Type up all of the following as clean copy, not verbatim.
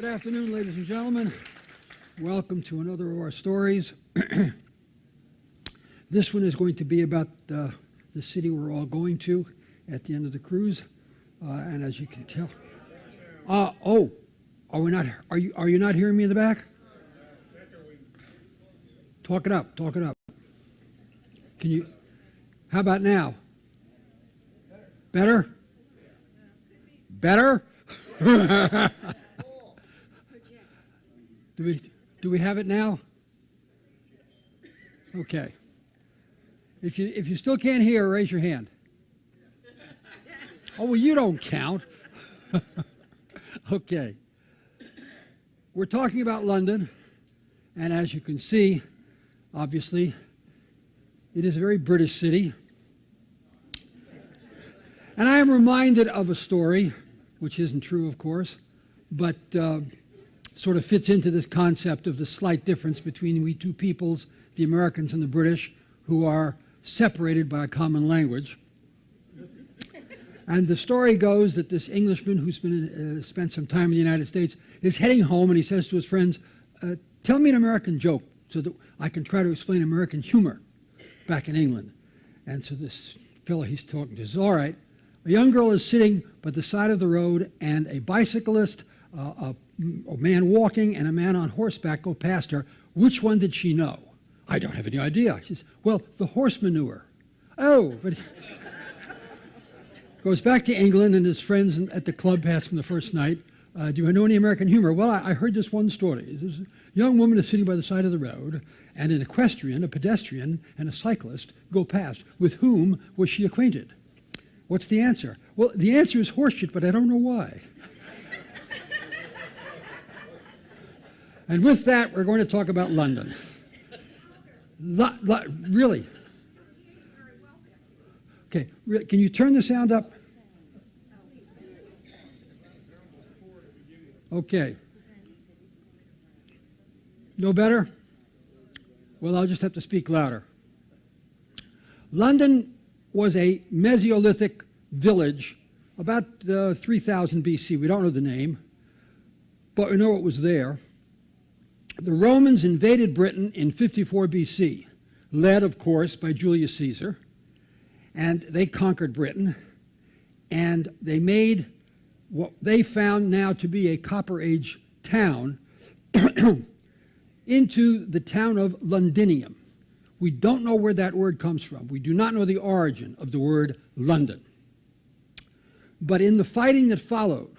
Good afternoon, ladies and gentlemen. Welcome to another of our stories. This one is going to be about the city we're all going to at the end of the cruise. And as you can tell, are you not hearing me in the back? Talk it up. Can you? How about now? Better? Do we have it now? Okay. If you still can't hear, raise your hand. Oh, well, you don't count. Okay. We're talking about London, and as you can see, obviously, it is a very British city. And I am reminded of a story, which isn't true, of course, but sort of fits into this concept of the slight difference between we two peoples, the Americans and the British, who are separated by a common language. And the story goes that this Englishman who's spent some time in the United States is heading home, and he says to his friends, tell me an American joke so that I can try to explain American humor back in England. And so this fellow he's talking to says, all right, a young girl is sitting by the side of the road, and a bicyclist, a man walking, and a man on horseback go past her. Which one did she know? I don't have any idea. She says, well, the horse manure. Oh, but goes back to England, and his friends at the club ask him the first night, do you know any American humor? Well, I heard this one story. This young woman is sitting by the side of the road, and an equestrian, a pedestrian, and a cyclist go past. With whom was she acquainted? What's the answer? Well, the answer is horseshit, but I don't know why. And with that, we're going to talk about London. Really? Okay, can you turn the sound up? Okay. No better? Well, I'll just have to speak louder. London was a Mesolithic village about 3000 BC. We don't know the name, but we know it was there. The Romans invaded Britain in 54 BC, led, of course, by Julius Caesar, and they conquered Britain, and they made what they found now to be a Copper Age town into the town of Londinium. We don't know where that word comes from. We do not know the origin of the word London. But in the fighting that followed,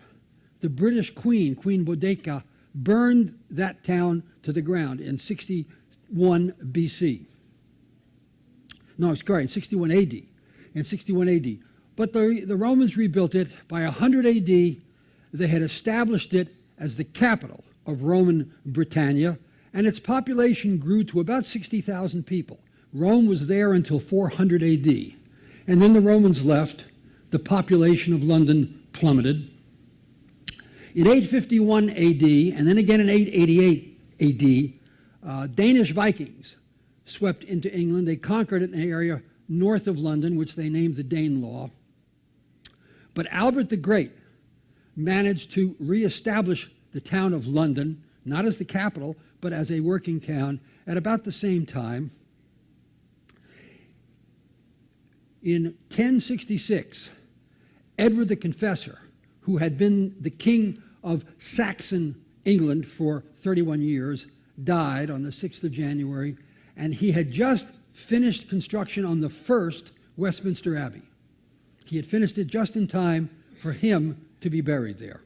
the British Queen Boudica, burned that town to the ground in 61 BC. No, sorry, in 61 AD. In 61 AD. But the Romans rebuilt it. By 100 AD, they had established it as the capital of Roman Britannia, and its population grew to about 60,000 people. Rome was there until 400 AD. And then the Romans left. The population of London plummeted. In 851 AD, and then again in 888 AD, Danish Vikings swept into England. They conquered an area north of London, which they named the Danelaw. But Albert the Great managed to reestablish the town of London, not as the capital, but as a working town at about the same time. In 1066, Edward the Confessor, who had been the king of Saxon England for 31 years, died on the 6th of January, and he had just finished construction on the first Westminster Abbey. He had finished it just in time for him to be buried there.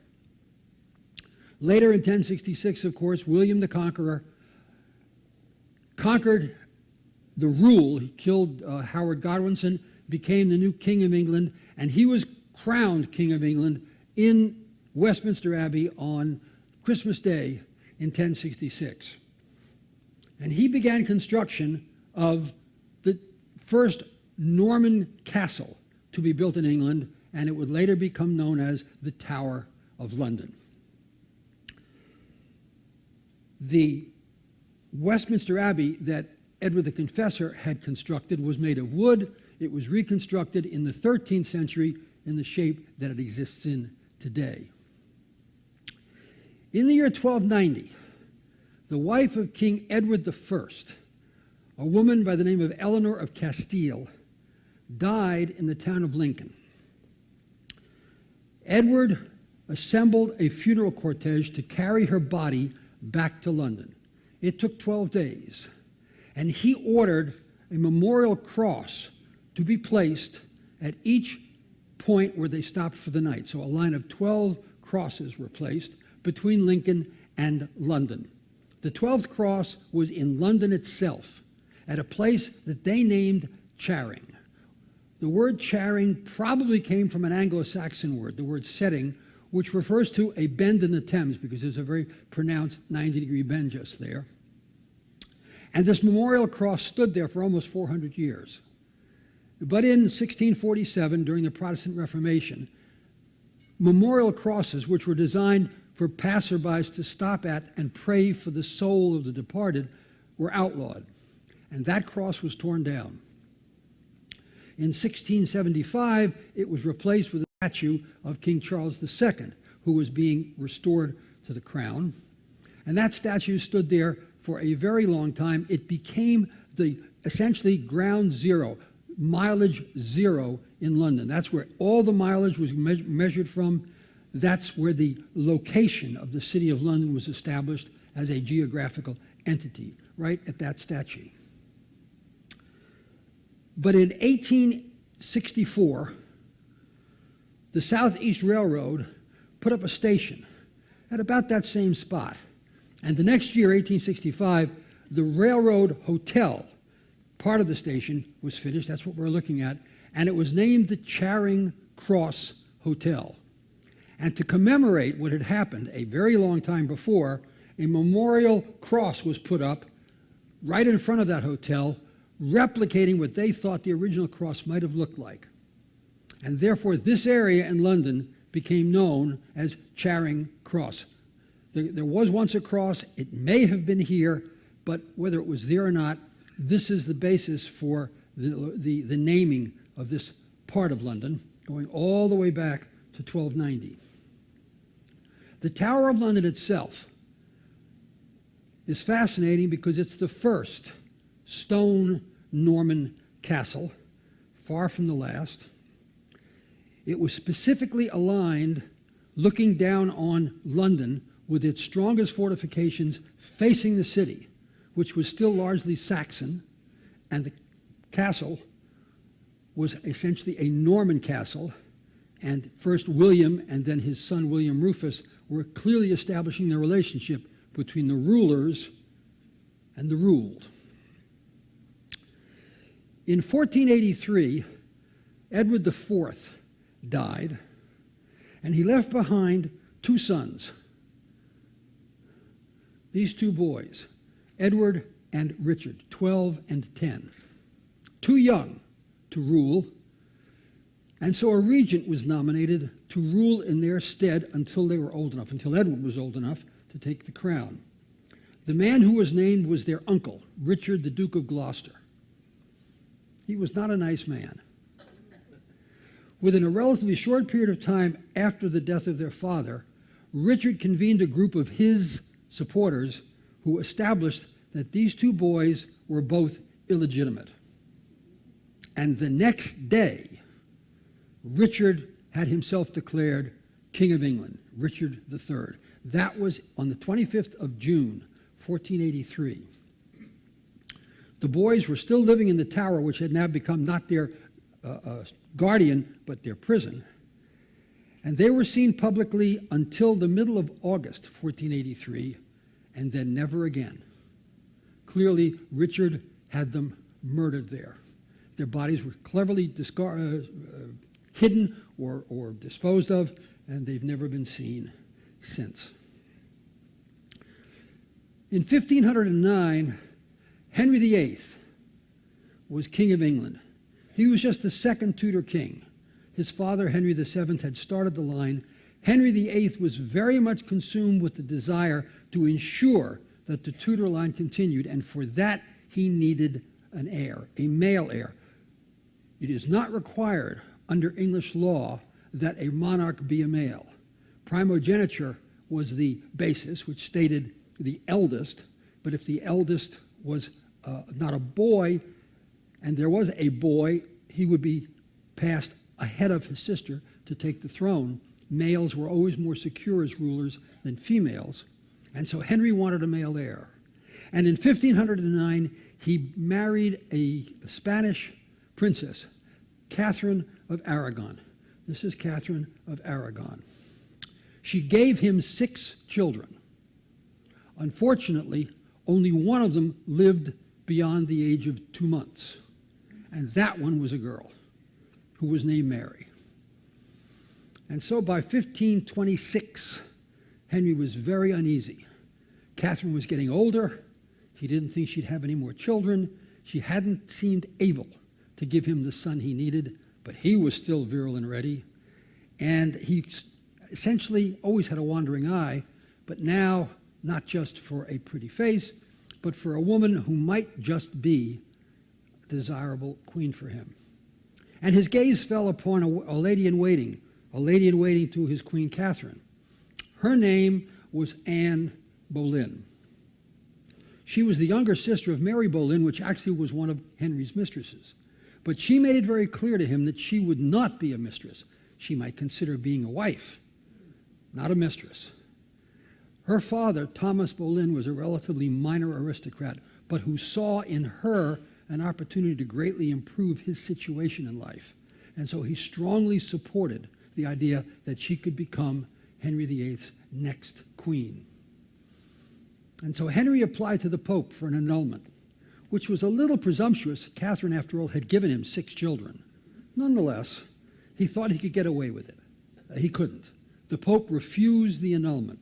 Later in 1066, of course, William the Conqueror conquered the rule. He killed Howard Godwinson, became the new King of England, and he was crowned King of England in Westminster Abbey on Christmas Day in 1066. And he began construction of the first Norman castle to be built in England, and it would later become known as the Tower of London. The Westminster Abbey that Edward the Confessor had constructed was made of wood. It was reconstructed in the 13th century in the shape that it exists in today. In the year 1290, the wife of King Edward I, a woman by the name of Eleanor of Castile, died in the town of Lincoln. Edward assembled a funeral cortege to carry her body back to London. It took 12 days, and he ordered a memorial cross to be placed at each point where they stopped for the night. So a line of 12 crosses were placed between Lincoln and London. The 12th cross was in London itself, at a place that they named Charing. The word Charing probably came from an Anglo-Saxon word, the word setting, which refers to a bend in the Thames, because there's a very pronounced 90-degree bend just there. And this memorial cross stood there for almost 400 years. But in 1647, during the Protestant Reformation, memorial crosses, which were designed for passerbys to stop at and pray for the soul of the departed, were outlawed. And that cross was torn down. In 1675, it was replaced with a statue of King Charles II, who was being restored to the crown. And that statue stood there for a very long time. It became the essentially ground zero, mileage zero in London. That's where all the mileage was measured from. That's where the location of the city of London was established as a geographical entity, right at that statue. But in 1864, the Southeast Railroad put up a station at about that same spot. And the next year, 1865, the Railroad Hotel, part of the station, was finished. That's what we're looking at. And it was named the Charing Cross Hotel. And to commemorate what had happened a very long time before, a memorial cross was put up right in front of that hotel, replicating what they thought the original cross might have looked like. And therefore, this area in London became known as Charing Cross. There was once a cross. It may have been here, but whether it was there or not, this is the basis for the naming of this part of London, going all the way back to 1290. The Tower of London itself is fascinating because it's the first stone Norman castle, far from the last. It was specifically aligned looking down on London with its strongest fortifications facing the city, which was still largely Saxon, and the castle was essentially a Norman castle, and first William and then his son William Rufus were clearly establishing the relationship between the rulers and the ruled. In 1483, Edward IV died, and he left behind two sons. These two boys, Edward and Richard, 12 and 10, too young to rule, and so a regent was nominated to rule in their stead until they were old enough, until Edward was old enough to take the crown. The man who was named was their uncle, Richard, the Duke of Gloucester. He was not a nice man. Within a relatively short period of time after the death of their father, Richard convened a group of his supporters who established that these two boys were both illegitimate. And the next day, Richard had himself declared King of England, Richard III. That was on the 25th of June, 1483. The boys were still living in the tower, which had now become not their guardian, but their prison. And they were seen publicly until the middle of August, 1483, and then never again. Clearly, Richard had them murdered there. Their bodies were cleverly hidden or disposed of, and they've never been seen since. In 1509, Henry VIII was King of England. He was just the second Tudor king. His father, Henry VII, had started the line. Henry VIII was very much consumed with the desire to ensure that the Tudor line continued, and for that he needed an heir, a male heir. It is not required under English law that a monarch be a male. Primogeniture was the basis, which stated the eldest, but if the eldest was not a boy, and there was a boy, he would be passed ahead of his sister to take the throne. Males were always more secure as rulers than females, and so Henry wanted a male heir. And in 1509, he married a Spanish princess, Catherine of Aragon. This is Catherine of Aragon. She gave him 6 children. Unfortunately, only one of them lived beyond the age of 2 months, and that one was a girl who was named Mary. And so by 1526, Henry was very uneasy. Catherine was getting older. He didn't think she'd have any more children. She hadn't seemed able to give him the son he needed, but he was still virile and ready. And he essentially always had a wandering eye, but now not just for a pretty face, but for a woman who might just be a desirable queen for him. And his gaze fell upon a lady in waiting to his Queen Catherine. Her name was Anne Boleyn. She was the younger sister of Mary Boleyn, which actually was one of Henry's mistresses. But she made it very clear to him that she would not be a mistress. She might consider being a wife, not a mistress. Her father, Thomas Boleyn, was a relatively minor aristocrat, but who saw in her an opportunity to greatly improve his situation in life. And so he strongly supported the idea that she could become Henry VIII's next queen. And so Henry applied to the Pope for an annulment, which was a little presumptuous. Catherine, after all, had given him 6 children. Nonetheless, he thought he could get away with it. He couldn't. The Pope refused the annulment.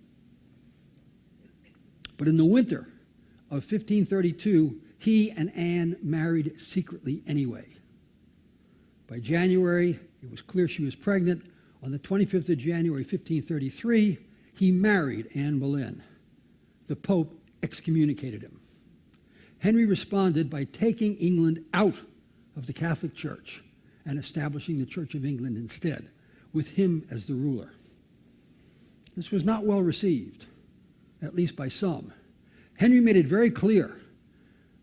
But in the winter of 1532, he and Anne married secretly anyway. By January, it was clear she was pregnant. On the 25th of January, 1533, he married Anne Boleyn. The Pope excommunicated him. Henry responded by taking England out of the Catholic Church and establishing the Church of England instead, with him as the ruler. This was not well received, at least by some. Henry made it very clear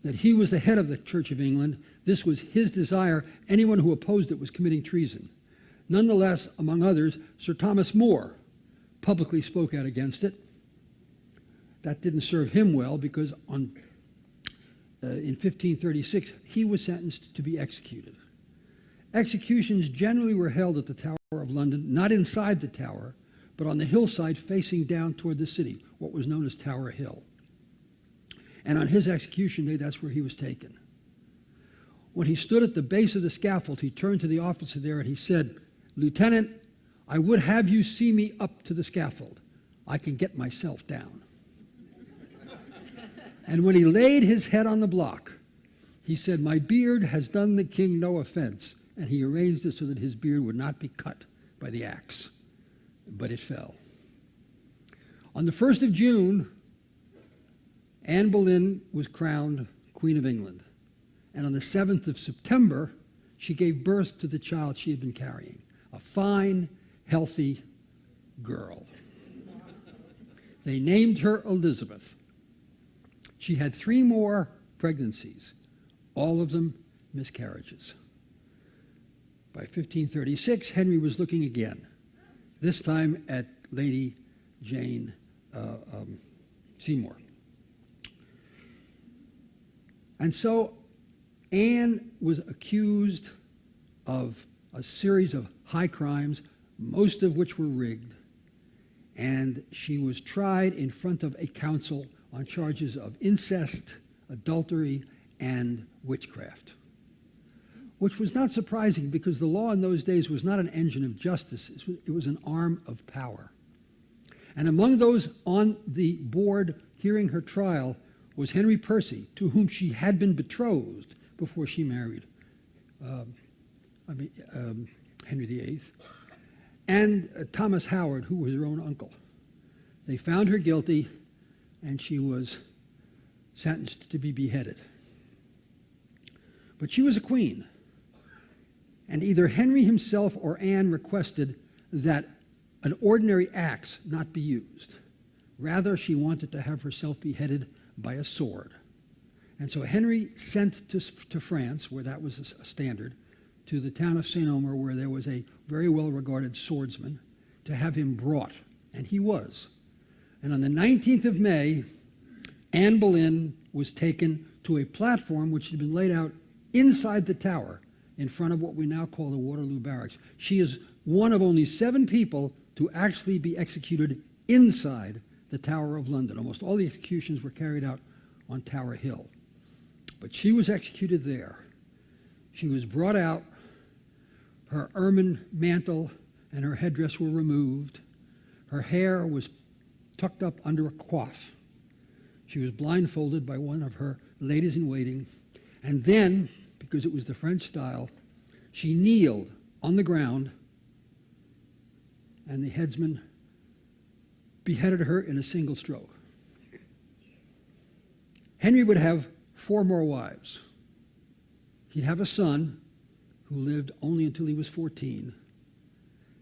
that he was the head of the Church of England. This was his desire. Anyone who opposed it was committing treason. Nonetheless, among others, Sir Thomas More publicly spoke out against it. That didn't serve him well because in 1536, he was sentenced to be executed. Executions generally were held at the Tower of London, not inside the tower, but on the hillside facing down toward the city, what was known as Tower Hill. And on his execution day, that's where he was taken. When he stood at the base of the scaffold, he turned to the officer there and he said, "Lieutenant, I would have you see me up to the scaffold. I can get myself down." And when he laid his head on the block, he said, "My beard has done the king no offense," and he arranged it so that his beard would not be cut by the axe, but it fell. On the 1st of June, Anne Boleyn was crowned Queen of England. And on the 7th of September, she gave birth to the child she had been carrying, a fine, healthy girl. They named her Elizabeth. She had 3 more pregnancies, all of them miscarriages. By 1536, Henry was looking again, this time at Lady Jane Seymour. And so Anne was accused of a series of high crimes, most of which were rigged, and she was tried in front of a council on charges of incest, adultery, and witchcraft, which was not surprising because the law in those days was not an engine of justice, it was an arm of power. And among those on the board hearing her trial was Henry Percy, to whom she had been betrothed before she married Henry VIII, and Thomas Howard, who was her own uncle. They found her guilty, and she was sentenced to be beheaded. But she was a queen, and either Henry himself or Anne requested that an ordinary axe not be used. Rather, she wanted to have herself beheaded by a sword. And so Henry sent to France, where that was a standard, to the town of St. Omer, where there was a very well-regarded swordsman, to have him brought. And he was. And on the 19th of May, Anne Boleyn was taken to a platform which had been laid out inside the tower in front of what we now call the Waterloo Barracks. She is one of only 7 people to actually be executed inside the Tower of London. Almost all the executions were carried out on Tower Hill. But she was executed there. She was brought out. Her ermine mantle and her headdress were removed. Her hair was tucked up under a coif. She was blindfolded by one of her ladies-in-waiting. And then, because it was the French style, she kneeled on the ground, and the headsman beheaded her in a single stroke. Henry would have 4 more wives. He'd have a son who lived only until he was 14,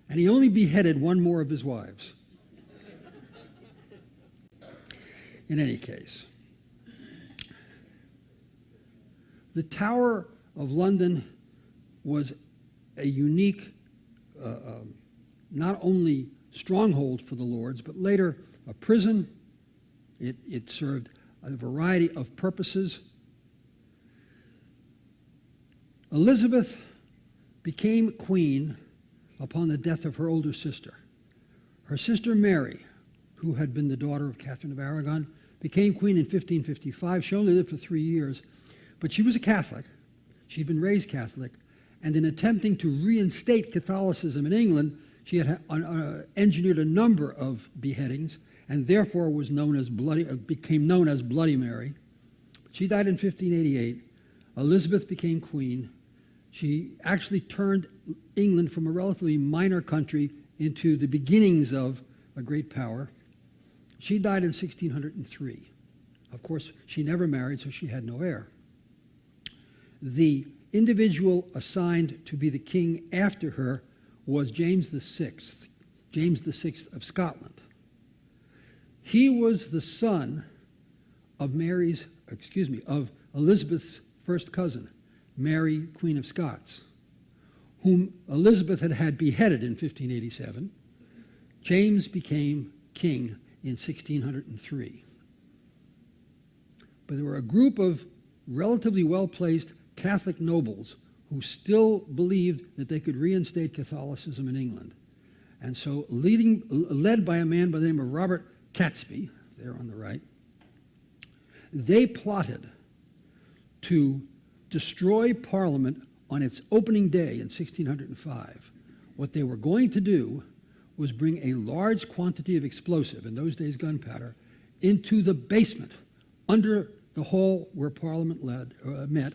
and he only beheaded 1 more of his wives. In any case, the Tower of London was a unique, not only stronghold for the lords, but later a prison. It served a variety of purposes. Elizabeth became queen upon the death of her older sister. Her sister Mary, who had been the daughter of Catherine of Aragon, became queen in 1555. She only lived for 3 years, but she was a Catholic. She'd been raised Catholic, and in attempting to reinstate Catholicism in England, she had engineered a number of beheadings, and therefore was known as became known as Bloody Mary. She died in 1588. Elizabeth became queen. She actually turned England from a relatively minor country into the beginnings of a great power. She died in 1603. Of course, she never married, so she had no heir. The individual assigned to be the king after her was James VI of Scotland. He was the son of Elizabeth's first cousin, Mary, Queen of Scots, whom Elizabeth had beheaded in 1587. James became king in 1603. But there were a group of relatively well-placed Catholic nobles who still believed that they could reinstate Catholicism in England. And so, led by a man by the name of Robert Catesby, there on the right, they plotted to destroy Parliament on its opening day in 1605. What they were going to do was bring a large quantity of explosive, in those days gunpowder, into the basement under the hall where Parliament met,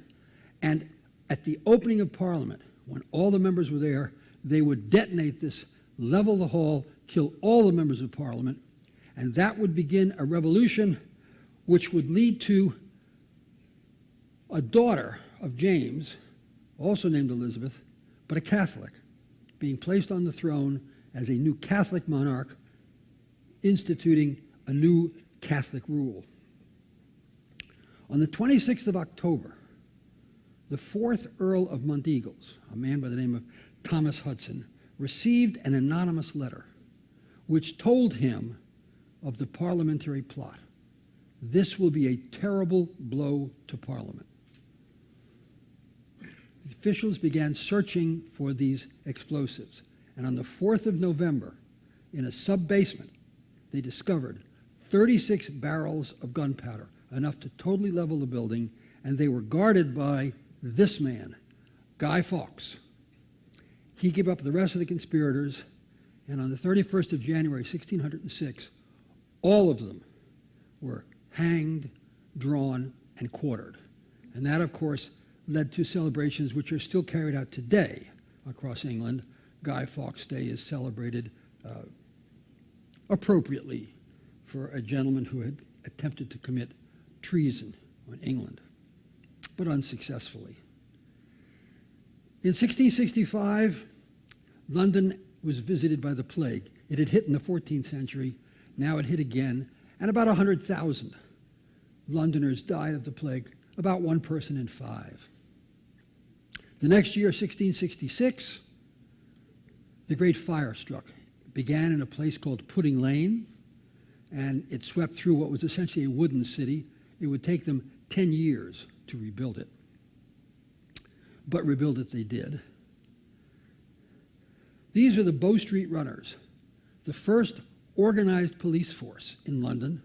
and at the opening of Parliament, when all the members were there, they would detonate this, level the hall, kill all the members of Parliament, and that would begin a revolution which would lead to a daughter of James, also named Elizabeth, but a Catholic, being placed on the throne as a new Catholic monarch, instituting a new Catholic rule. On the 26th of October, the 4th Earl of Monteagles, a man by the name of Thomas Hudson, received an anonymous letter which told him of the parliamentary plot. This will be a terrible blow to Parliament. The officials began searching for these explosives, and on the 4th of November, in a sub-basement, they discovered 36 barrels of gunpowder, enough to totally level the building, and they were guarded by this man, Guy Fawkes. He gave up the rest of the conspirators, and on the 31st of January, 1606, all of them were hanged, drawn, and quartered. And that, of course, led to celebrations which are still carried out today across England. Guy Fawkes Day is celebrated appropriately for a gentleman who had attempted to commit treason on England, but unsuccessfully. In 1665, London was visited by the plague. It had hit in the 14th century. Now it hit again, and about 100,000 Londoners died of the plague, about 1 person in 5. The next year, 1666, the Great Fire struck. It began in a place called Pudding Lane, and it swept through what was essentially a wooden city. It would take them 10 years to rebuild it. But rebuild it they did. These are the Bow Street Runners, the first organized police force in London.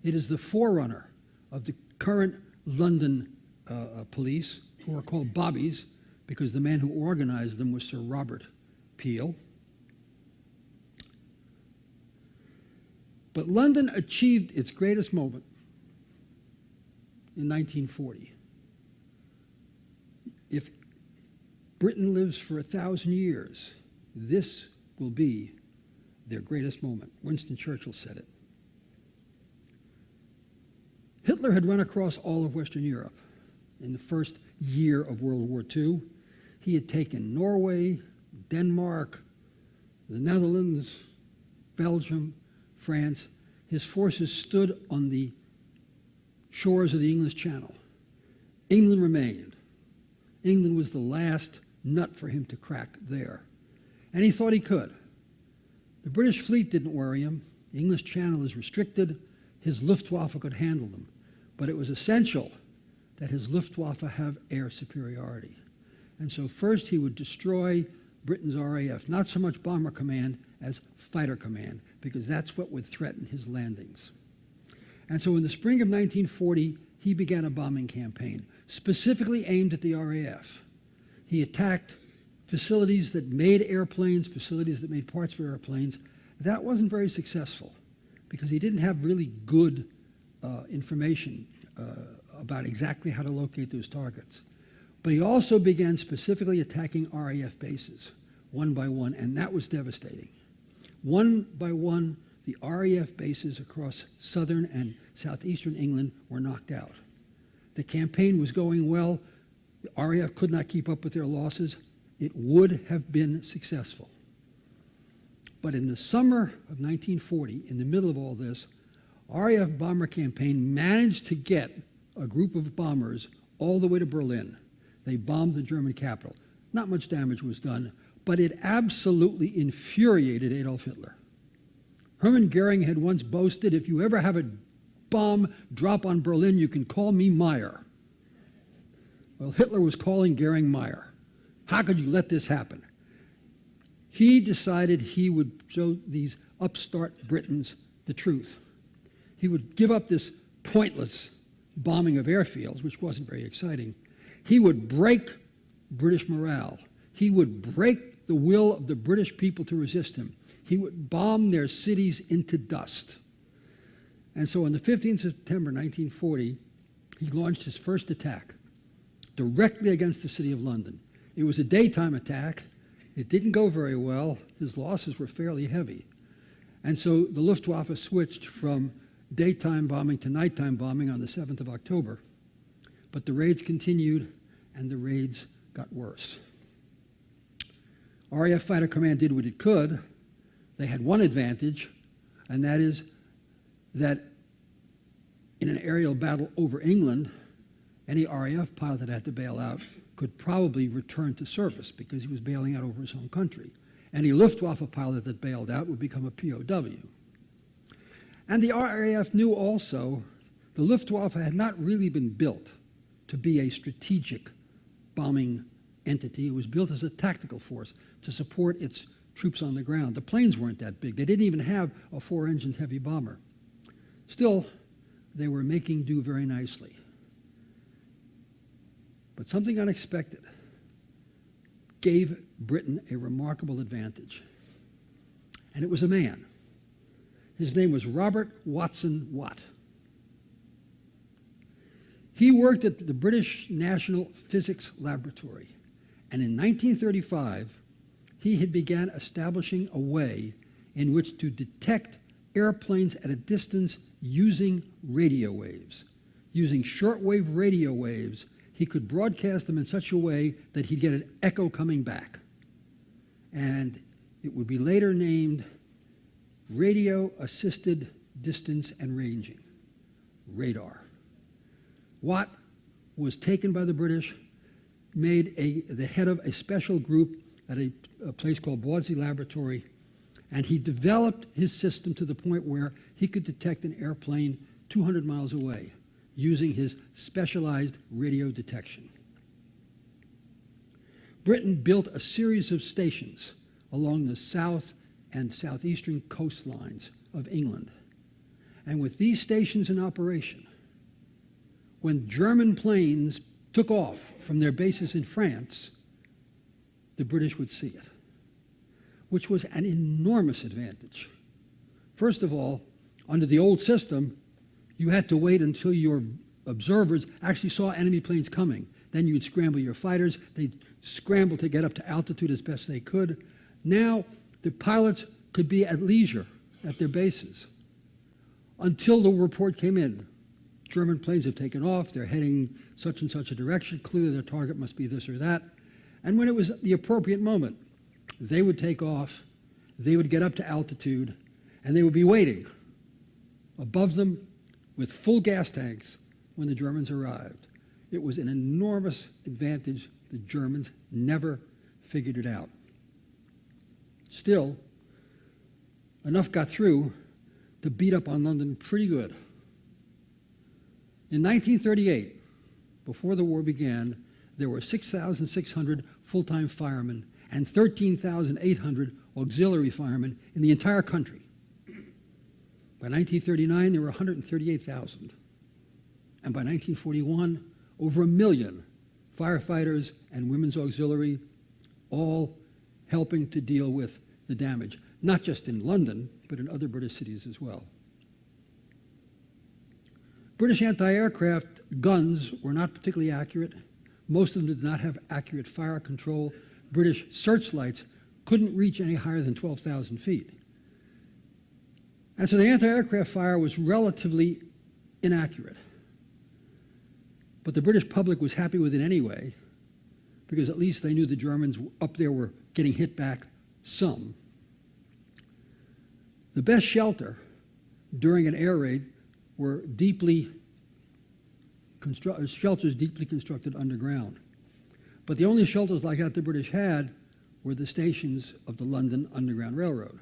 It is the forerunner of the current London police, who are called Bobbies, because the man who organized them was Sir Robert Peel. But London achieved its greatest moment in 1940. If Britain lives for 1,000 years, this will be their greatest moment. Winston Churchill said it. Hitler had run across all of Western Europe in the first year of World War II. He had taken Norway, Denmark, the Netherlands, Belgium, France. His forces stood on the shores of the English Channel. England remained. England was the last nut for him to crack there. And he thought he could. The British fleet didn't worry him. The English Channel is restricted. His Luftwaffe could handle them. But it was essential that his Luftwaffe have air superiority. And so first he would destroy Britain's RAF, not so much Bomber Command as Fighter Command, because that's what would threaten his landings. And so in the spring of 1940, he began a bombing campaign, specifically aimed at the RAF. He attacked facilities that made airplanes, facilities that made parts for airplanes. That wasn't very successful because he didn't have really good information about exactly how to locate those targets. But he also began specifically attacking RAF bases, one by one, and that was devastating. One by one, the RAF bases across southern and southeastern England were knocked out. The campaign was going well. The RAF could not keep up with their losses. It would have been successful. But in the summer of 1940, in the middle of all this, RAF bomber campaign managed to get a group of bombers all the way to Berlin. They bombed the German capital. Not much damage was done, but it absolutely infuriated Adolf Hitler. Hermann Goering had once boasted, if you ever have a bomb drop on Berlin, you can call me Meyer. Well, Hitler was calling Goering Meyer. How could you let this happen? He decided he would show these upstart Britons the truth. He would give up this pointless bombing of airfields, which wasn't very exciting. He would break British morale. He would break the will of the British people to resist him. He would bomb their cities into dust. And so on the 15th of September 1940, he launched his first attack directly against the city of London. It was a daytime attack. It didn't go very well. His losses were fairly heavy. And so the Luftwaffe switched from daytime bombing to nighttime bombing on the 7th of October. But the raids continued, and the raids got worse. RAF Fighter Command did what it could. They had one advantage, and that is that in an aerial battle over England, any RAF pilot that had to bail out could probably return to service because he was bailing out over his home country. Any Luftwaffe pilot that bailed out would become a POW. And the RAF knew also the Luftwaffe had not really been built to be a strategic bombing entity. It was built as a tactical force to support its troops on the ground. The planes weren't that big. They didn't even have a 4-engine heavy bomber. Still, they were making do very nicely. But something unexpected gave Britain a remarkable advantage. And it was a man. His name was Robert Watson Watt. He worked at the British National Physics Laboratory. And in 1935, he had began establishing a way in which to detect airplanes at a distance using radio waves. Using shortwave radio waves, he could broadcast them in such a way that he'd get an echo coming back. And it would be later named radio-assisted distance and ranging, radar. Watt was taken by the British, made the head of a special group at a place called Bawdsey Laboratory, and he developed his system to the point where he could detect an airplane 200 miles away using his specialized radio detection. Britain built a series of stations along the south and southeastern coastlines of England. And with these stations in operation, when German planes took off from their bases in France, the British would see it, which was an enormous advantage. First of all, under the old system, you had to wait until your observers actually saw enemy planes coming. Then you'd scramble your fighters. They'd scramble to get up to altitude as best they could. Now, the pilots could be at leisure at their bases until the report came in. German planes have taken off. They're heading such and such a direction. Clearly, their target must be this or that. And when it was the appropriate moment, they would take off, they would get up to altitude, and they would be waiting above them with full gas tanks when the Germans arrived. It was an enormous advantage. The Germans never figured it out. Still, enough got through to beat up on London pretty good. In 1938, before the war began, there were 6,600 full-time firemen and 13,800 auxiliary firemen in the entire country. By 1939, there were 138,000. And by 1941, over 1 million firefighters and women's auxiliary, all helping to deal with the damage, not just in London, but in other British cities as well. British anti-aircraft guns were not particularly accurate. Most of them did not have accurate fire control. British searchlights couldn't reach any higher than 12,000 feet. And so the anti-aircraft fire was relatively inaccurate. But the British public was happy with it anyway, because at least they knew the Germans up there were getting hit back some. The best shelter during an air raid were shelters deeply constructed underground. But the only shelters like that the British had were the stations of the London Underground Railroad.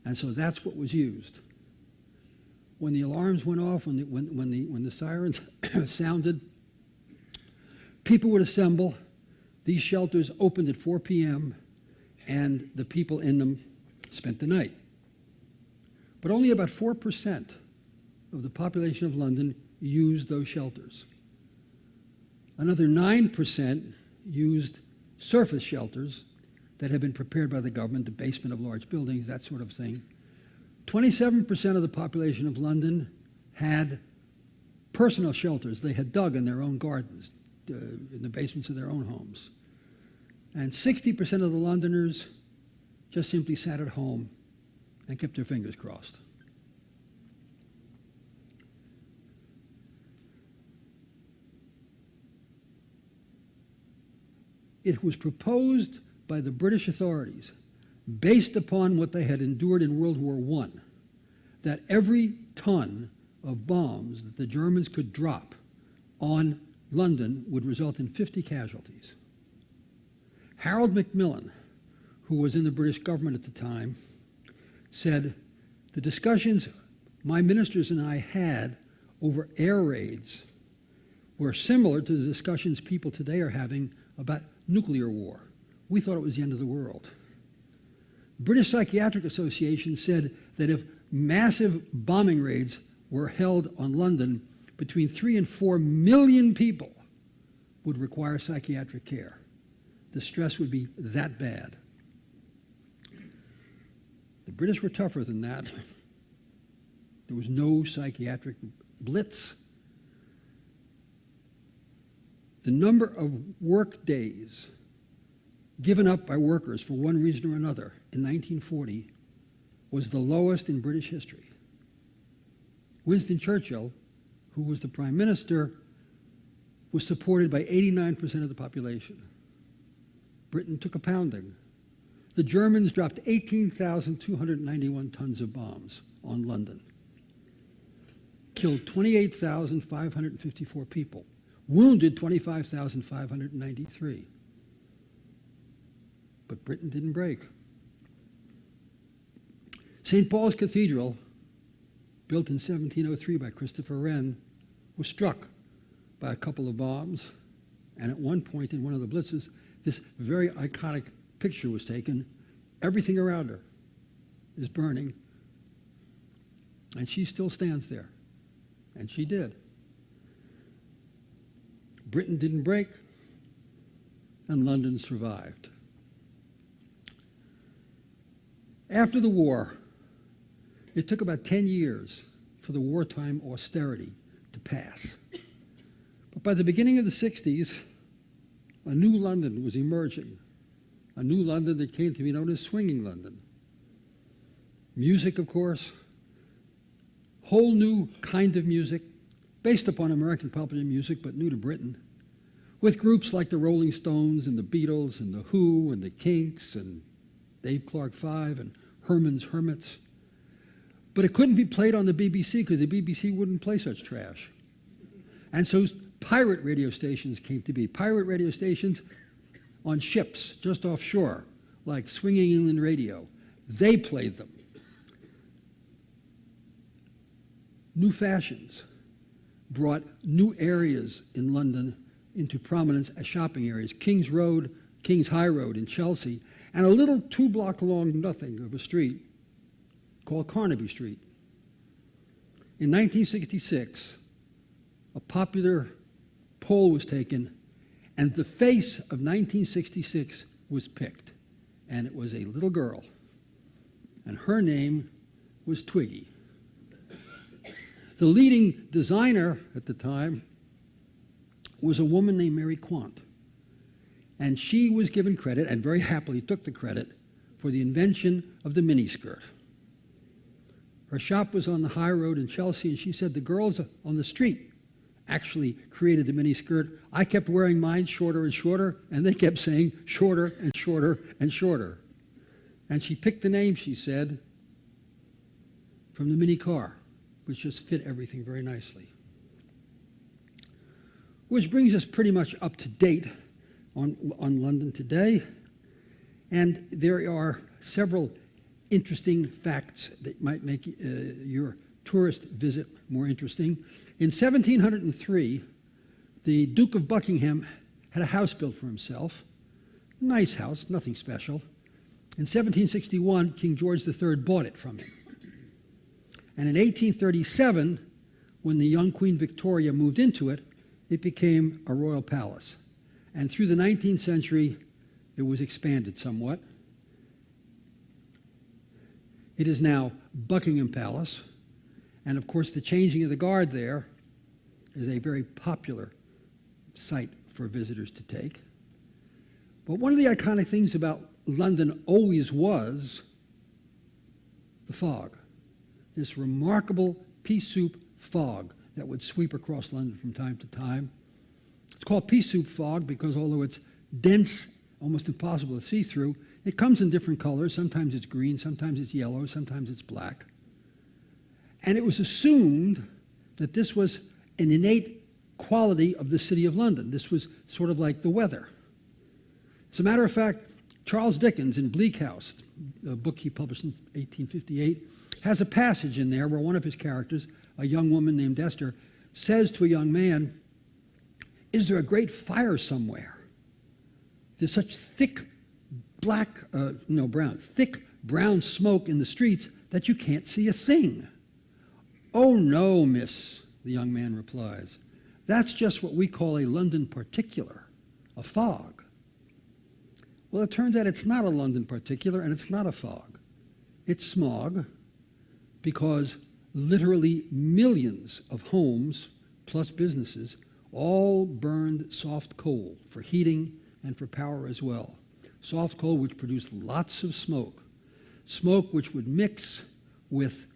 And so that's what was used. When the alarms went off, when the sirens sounded, people would assemble. These shelters opened at 4 p.m., and the people in them spent the night. But only about 4% of the population of London used those shelters. Another 9% used surface shelters that had been prepared by the government, the basement of large buildings, that sort of thing. 27% of the population of London had personal shelters they had dug in their own gardens, in the basements of their own homes. And 60% of the Londoners just simply sat at home and kept their fingers crossed. It was proposed by the British authorities, based upon what they had endured in World War I, that every ton of bombs that the Germans could drop on London would result in 50 casualties. Harold Macmillan, who was in the British government at the time, said, the discussions my ministers and I had over air raids were similar to the discussions people today are having about nuclear war. We thought it was the end of the world. The British Psychiatric Association said that if massive bombing raids were held on London, between 3 and 4 million people would require psychiatric care. The stress would be that bad. The British were tougher than that. There was no psychiatric blitz. The number of work days given up by workers for one reason or another in 1940 was the lowest in British history. Winston Churchill, who was the prime minister, was supported by 89% of the population. Britain took a pounding. The Germans dropped 18,291 tons of bombs on London killed 28,554 people, wounded 25,593. But Britain didn't break. St. Paul's Cathedral, built in 1703 by Christopher Wren, was struck by a couple of bombs, and at one point in one of the blitzes, this very iconic picture was taken. Everything around her is burning, and she still stands there. And she did. Britain didn't break, and London survived. After the war, it took about 10 years for the wartime austerity to pass. But by the beginning of the 60s, a new London was emerging, a new London that came to be known as swinging London. Music, of course, whole new kind of music, based upon American popular music, but new to Britain, with groups like the Rolling Stones and the Beatles and the Who and the Kinks and Dave Clark 5 and Herman's Hermits. But it couldn't be played on the BBC because the BBC wouldn't play such trash. And so pirate radio stations came to be. Pirate radio stations on ships just offshore, like Swinging Inland Radio. They played them. New fashions brought new areas in London into prominence as shopping areas. King's Road, King's High Road in Chelsea, and a little 2-block long nothing of a street called Carnaby Street. In 1966, a popular poll was taken, and the face of 1966 was picked, and it was a little girl, and her name was Twiggy. The leading designer at the time was a woman named Mary Quant, and she was given credit, and very happily took the credit, for the invention of the miniskirt. Her shop was on the High Road in Chelsea, and she said the girls on the street actually created the miniskirt. I kept wearing mine shorter and shorter, and they kept saying shorter and shorter and shorter. And she picked the name, she said, from the mini car, which just fit everything very nicely. Which brings us pretty much up to date on London today. And there are several interesting facts that might make your tourist visit more interesting. In 1703, the Duke of Buckingham had a house built for himself. Nice house, nothing special. In 1761, King George III bought it from him. And in 1837, when the young Queen Victoria moved into it, it became a royal palace. And through the 19th century, it was expanded somewhat. It is now Buckingham Palace. And of course, the changing of the guard there is a very popular site for visitors to take. But one of the iconic things about London always was the fog. This remarkable pea soup fog that would sweep across London from time to time. It's called pea soup fog because although it's dense, almost impossible to see through, it comes in different colors. Sometimes it's green, sometimes it's yellow, sometimes it's black. And it was assumed that this was an innate quality of the city of London. This was sort of like the weather. As a matter of fact, Charles Dickens in Bleak House, a book he published in 1858, has a passage in there where one of his characters, a young woman named Esther, says to a young man, "Is there a great fire somewhere? There's such thick thick brown smoke in the streets that you can't see a thing." "Oh no, miss," the young man replies. "That's just what we call a London particular, a fog." Well, it turns out it's not a London particular and it's not a fog. It's smog, because literally millions of homes plus businesses all burned soft coal for heating and for power as well. Soft coal which produced lots of smoke. Smoke which would mix with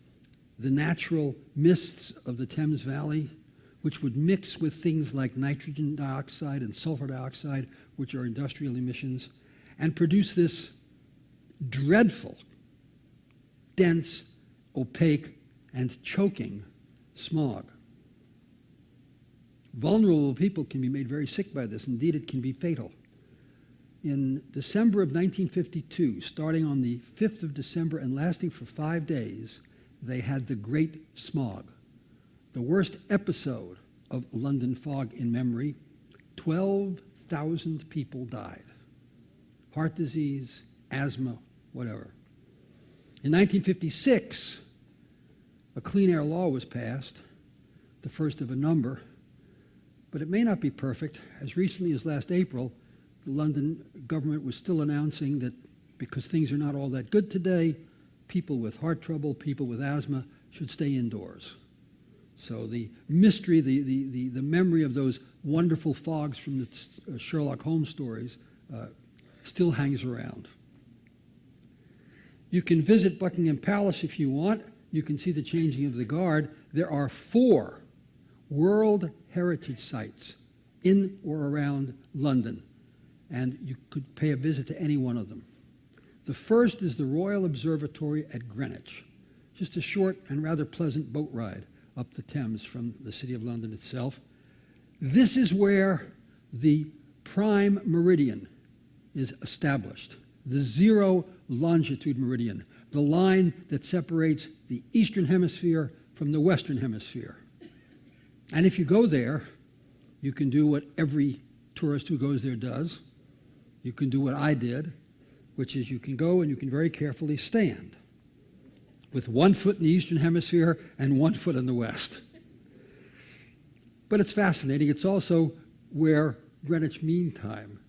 the natural mists of the Thames Valley, which would mix with things like nitrogen dioxide and sulfur dioxide, which are industrial emissions, and produce this dreadful, dense, opaque, and choking smog. Vulnerable people can be made very sick by this. Indeed, it can be fatal. In December of 1952, starting on the 5th of December and lasting for 5 days, they had the Great Smog, the worst episode of London fog in memory. 12,000 people died. Heart disease, asthma, whatever. In 1956, a clean air law was passed, the first of a number, but it may not be perfect. As recently as last April, the London government was still announcing that because things are not all that good today, people with heart trouble, people with asthma should stay indoors. So the mystery, the memory of those wonderful fogs from the Sherlock Holmes stories still hangs around. You can visit Buckingham Palace if you want. You can see the changing of the guard. There are 4 World Heritage Sites in or around London, and you could pay a visit to any one of them. The first is the Royal Observatory at Greenwich, just a short and rather pleasant boat ride up the Thames from the City of London itself. This is where the prime meridian is established, the 0 longitude meridian, the line that separates the Eastern Hemisphere from the Western Hemisphere. And if you go there, you can do what every tourist who goes there does. You can do what I did, which is you can go and you can very carefully stand with 1 foot in the Eastern Hemisphere and 1 foot in the West. But it's fascinating. It's also where Greenwich Mean Time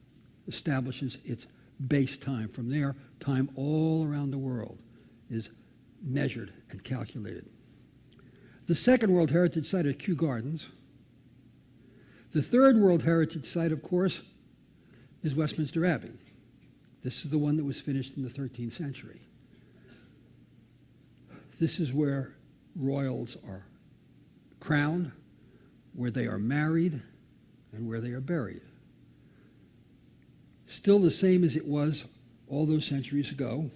establishes its base time. From there, time all around the world is measured and calculated. The second World Heritage Site are Kew Gardens. The third World Heritage Site, of course, is Westminster Abbey. This is the one that was finished in the 13th century. This is where royals are crowned, where they are married, and where they are buried. Still the same as it was all those centuries ago,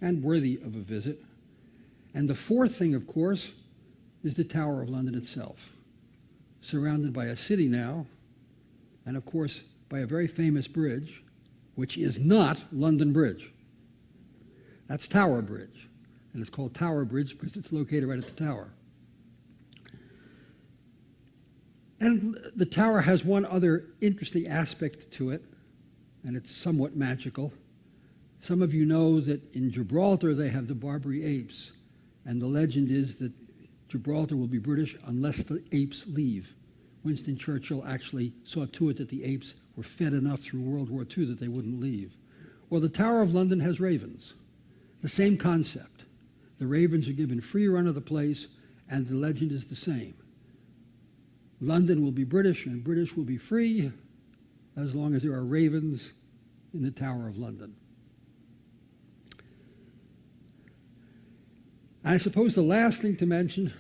and worthy of a visit. And the fourth thing, of course, is the Tower of London itself, surrounded by a city now, and of course by a very famous bridge, which is not London Bridge. That's Tower Bridge, and it's called Tower Bridge because it's located right at the tower. And the tower has one other interesting aspect to it, and it's somewhat magical. Some of you know that in Gibraltar they have the Barbary apes, and the legend is that Gibraltar will be British unless the apes leave. Winston Churchill actually saw to it that the apes were fed enough through World War II that they wouldn't leave. Well, the Tower of London has ravens. The same concept. The ravens are given free run of the place, and the legend is the same. London will be British, and British will be free as long as there are ravens in the Tower of London. I suppose the last thing to mention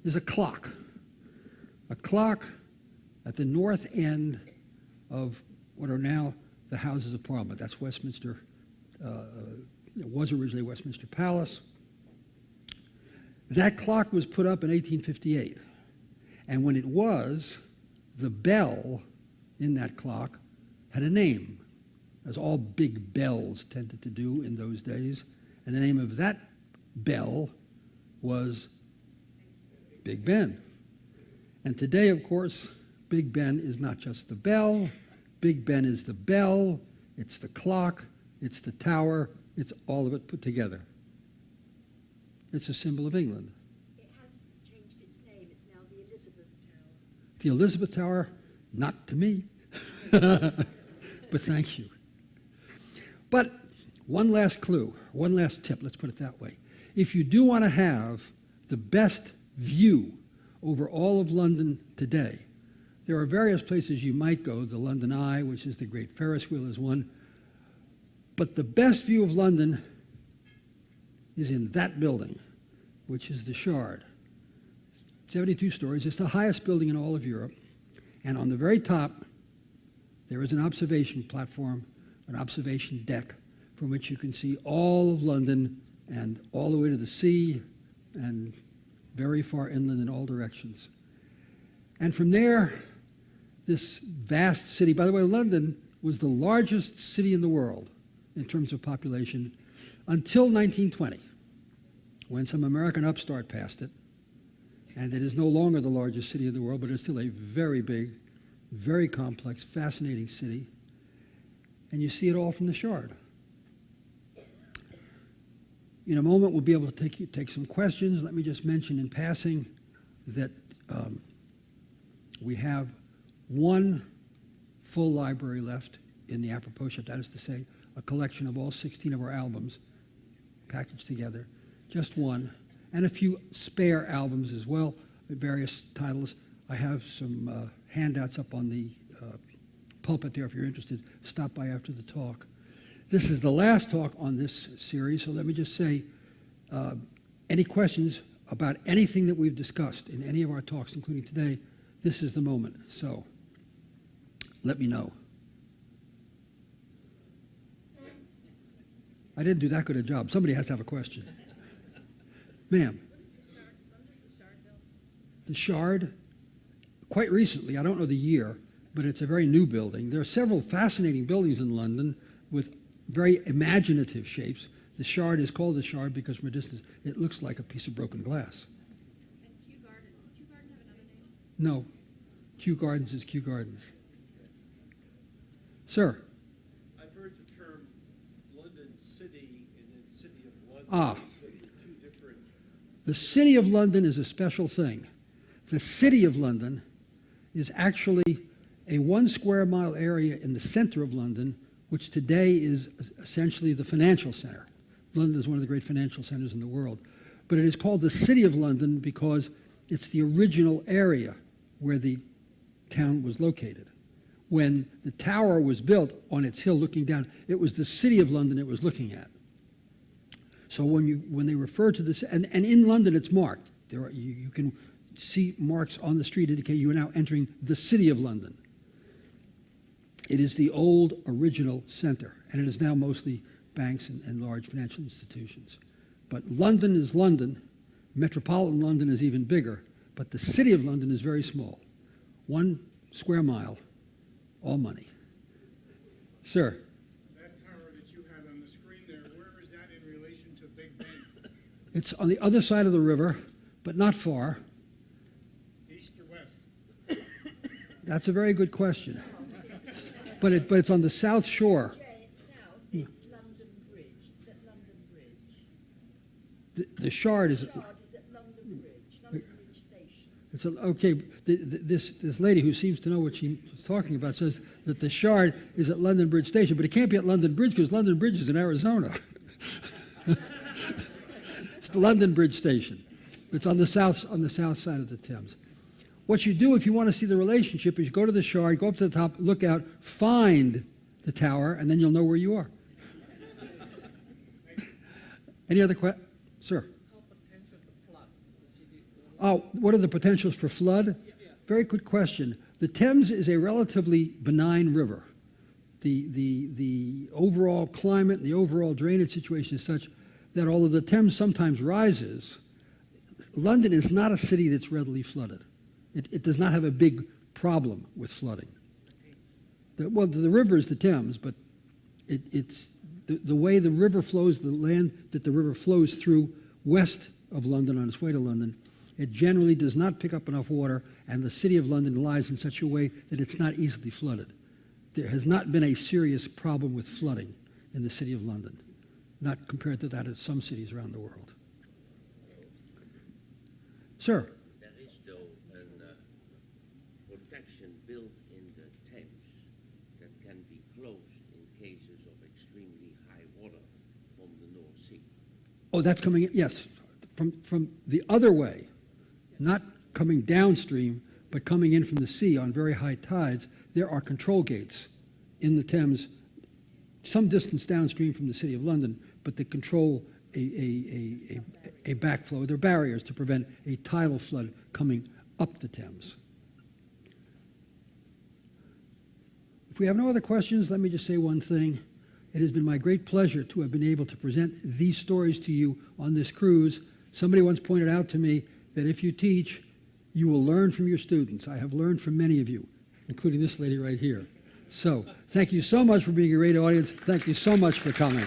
is a clock. A clock at the north end of what are now the Houses of Parliament. That's Westminster. It was originally Westminster Palace. That clock was put up in 1858. And when it was, the bell in that clock had a name, as all big bells tended to do in those days. And the name of that bell was Big Ben. And today, of course, Big Ben is not just the bell. Big Ben is the bell, it's the clock, it's the tower, it's all of it put together. It's a symbol of England. It has changed its name. It's now the Elizabeth Tower. The Elizabeth Tower, not to me, but thank you. But one last clue, one last tip, let's put it that way. If you do want to have the best view over all of London today, there are various places you might go. The London Eye, which is the great Ferris wheel, is one. But the best view of London is in that building, which is the Shard. 72 stories. It's the highest building in all of Europe. And on the very top, there is an observation platform, an observation deck, from which you can see all of London and all the way to the sea and very far inland in all directions. And from there, this vast city, by the way, London was the largest city in the world in terms of population until 1920, when some American upstart passed it. And it is no longer the largest city in the world, but it's still a very big, very complex, fascinating city. And you see it all from the Shard. In a moment, we'll be able to take some questions. Let me just mention in passing that we have one full library left in the apropos shop. That is to say, a collection of all 16 of our albums packaged together. Just one. And a few spare albums as well, with various titles. I have some handouts up on the pulpit there if you're interested. Stop by after the talk. This is the last talk on this series, so let me just say, any questions about anything that we've discussed in any of our talks, including today, this is the moment. So let me know. I didn't do that good a job. Somebody has to have a question. Ma'am. The Shard, quite recently, I don't know the year, but it's a very new building. There are several fascinating buildings in London with very imaginative shapes. The Shard is called the Shard because from a distance it looks like a piece of broken glass. And Kew Gardens, does Kew Garden have another name? No. Kew Gardens is Kew Gardens. Sir. I've heard the term London City and then City of London. Ah. Two different. The City of London is a special thing. The City of London is actually a 1 square mile area in the center of London, which today is essentially the financial center. London is one of the great financial centers in the world. But it is called the City of London because it's the original area where the town was located. When the tower was built on its hill looking down, it was the City of London it was looking at. So when they refer to this, and in London it's marked. You can see marks on the street indicate you are now entering the City of London. It is the old original center, and it is now mostly banks and large financial institutions. But London is London. Metropolitan London is even bigger, but the City of London is very small. 1 square mile, all money. Sir? That tower that you had on the screen there, where is that in relation to Big Ben? It's on the other side of the river, but not far. East or west? That's a very good question. But it's on the south shore. Jay, it's south, it's London Bridge, it's at London Bridge. The Shard is... Shard is at London Bridge, London Bridge Station. It's okay. This lady who seems to know what she was talking about says that the Shard is at London Bridge Station, but it can't be at London Bridge because London Bridge is in Arizona. It's the London Bridge Station. It's on the south side of the Thames. What you do if you want to see the relationship is you go to the Shard, go up to the top, look out, find the tower, and then you'll know where you are. Any other questions? Sir? How potential to flood the city? Oh, what are the potentials for flood? Very good question. The Thames is a relatively benign river. The overall climate, the overall drainage situation is such that although the Thames sometimes rises, London is not a city that's readily flooded. It does not have a big problem with flooding. The river is the Thames, but it's the way the river flows, the land that the river flows through west of London on its way to London, it generally does not pick up enough water, and the City of London lies in such a way that it's not easily flooded. There has not been a serious problem with flooding in the City of London, not compared to that of some cities around the world. Sir? There is, though, a protection built in the Thames that can be closed in cases of extremely high water from the North Sea. Oh, that's coming in, yes, from the other way, not coming downstream, but coming in from the sea on very high tides. There are control gates in the Thames, some distance downstream from the City of London, but they control a backflow. There are barriers to prevent a tidal flood coming up the Thames. If we have no other questions, let me just say one thing. It has been my great pleasure to have been able to present these stories to you on this cruise. Somebody once pointed out to me that if you teach You will learn from your students. I have learned from many of you, including this lady right here. So thank you so much for being a great audience. Thank you so much for coming.